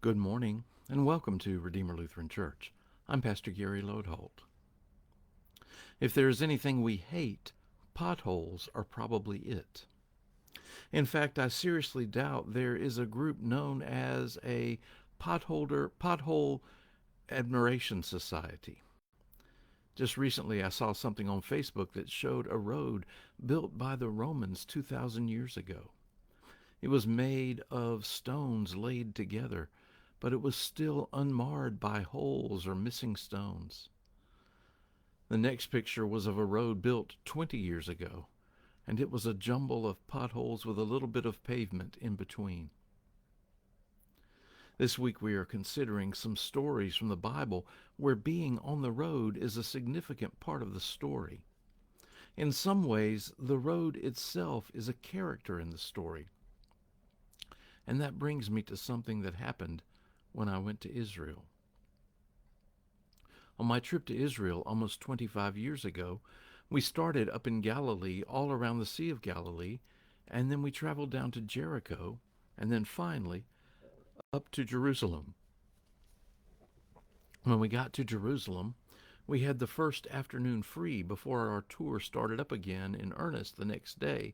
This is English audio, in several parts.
Good morning, and welcome to Redeemer Lutheran Church. I'm Pastor Gary Lodeholt. If there is anything we hate, potholes are probably it. In fact, I seriously doubt there is a group known as a Pothole Admiration Society. Just recently, I saw something on Facebook that showed a road built by the Romans 2,000 years ago. It was made of stones laid together, but it was still unmarred by holes or missing stones. The next picture was of a road built 20 years ago, and it was a jumble of potholes with a little bit of pavement in between. This week we are considering some stories from the Bible where being on the road is a significant part of the story. In some ways, the road itself is a character in the story. And that brings me to something that happened when I went to Israel. On my trip to Israel almost 25 years ago, we started up in Galilee, all around the Sea of Galilee, and then we traveled down to Jericho, and then finally up to Jerusalem. When we got to Jerusalem, we had the first afternoon free before our tour started up again in earnest the next day.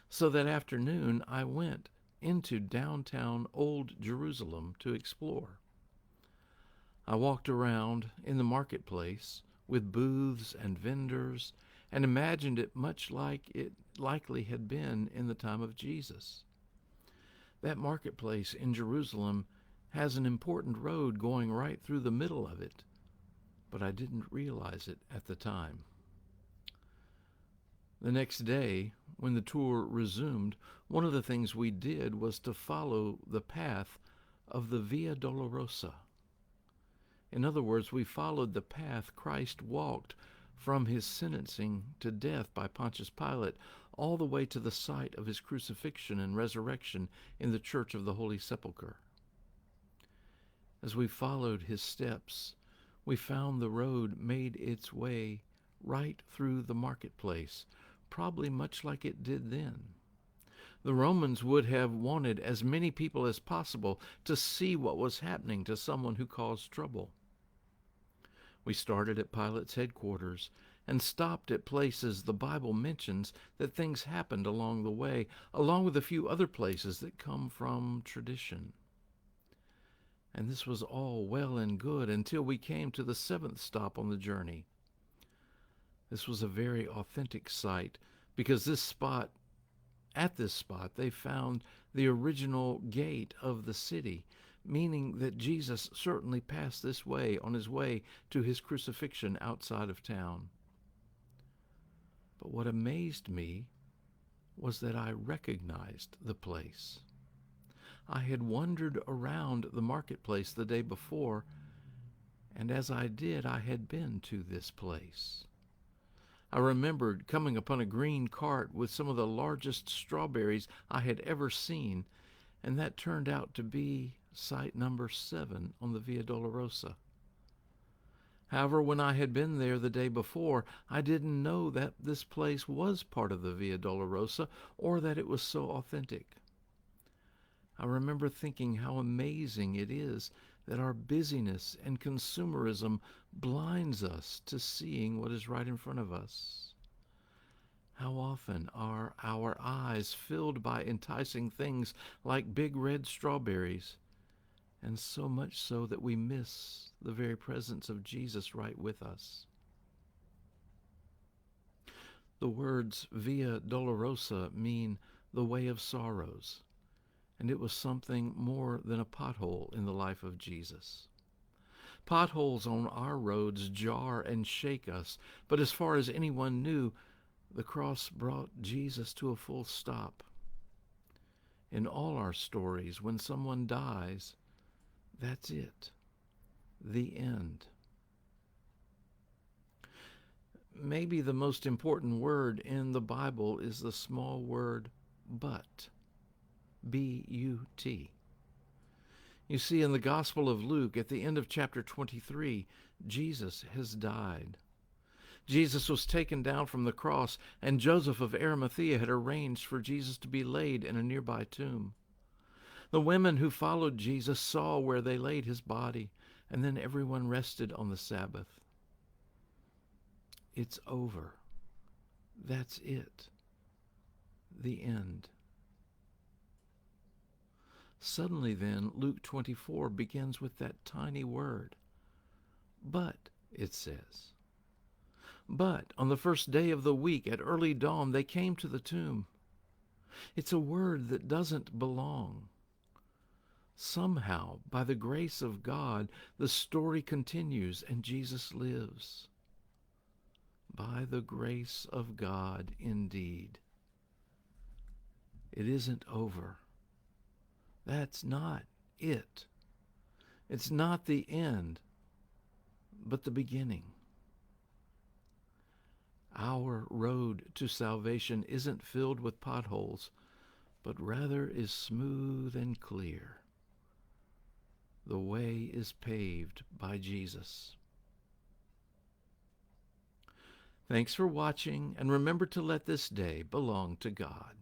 So that afternoon I went into downtown Old Jerusalem to explore. I walked around in the marketplace with booths and vendors and imagined it much like it likely had been in the time of Jesus. That marketplace in Jerusalem has an important road going right through the middle of it, but I didn't realize it at the time. The next day, when the tour resumed, one of the things we did was to follow the path of the Via Dolorosa. In other words, we followed the path Christ walked from his sentencing to death by Pontius Pilate all the way to the site of his crucifixion and resurrection in the Church of the Holy Sepulchre. As we followed his steps, we found the road made its way right through the marketplace, probably much like it did then. The Romans would have wanted as many people as possible to see what was happening to someone who caused trouble. We started at Pilate's headquarters and stopped at places the Bible mentions that things happened along the way, along with a few other places that come from tradition. And this was all well and good until we came to the seventh stop on the journey. This was a very authentic site because at this spot, they found the original gate of the city, meaning that Jesus certainly passed this way on his way to his crucifixion outside of town. But what amazed me was that I recognized the place. I had wandered around the marketplace the day before, and as I did, I had been to this place. I remembered coming upon a green cart with some of the largest strawberries I had ever seen, and that turned out to be site number 7 on the Via Dolorosa. However, when I had been there the day before, I didn't know that this place was part of the Via Dolorosa or that it was so authentic. I remember thinking how amazing it is that our busyness and consumerism blinds us to seeing what is right in front of us. How often are our eyes filled by enticing things like big red strawberries, and so much so that we miss the very presence of Jesus right with us. The words Via Dolorosa mean the way of sorrows, and it was something more than a pothole in the life of Jesus. Potholes on our roads jar and shake us, but as far as anyone knew, the cross brought Jesus to a full stop. In all our stories, when someone dies, that's it. The end. Maybe the most important word in the Bible is the small word but. B-U-T. You see, in the Gospel of Luke, at the end of chapter 23, Jesus has died. Jesus was taken down from the cross, and Joseph of Arimathea had arranged for Jesus to be laid in a nearby tomb. The women who followed Jesus saw where they laid his body, and then everyone rested on the Sabbath. It's over. That's it. The end. Suddenly then, Luke 24 begins with that tiny word. But, it says. But on the first day of the week at early dawn, they came to the tomb. It's a word that doesn't belong. Somehow, by the grace of God, the story continues and Jesus lives. By the grace of God, indeed. It isn't over. That's not it. It's not the end, but the beginning. Our road to salvation isn't filled with potholes, but rather is smooth and clear. The way is paved by Jesus. Thanks for watching, and remember to let this day belong to God.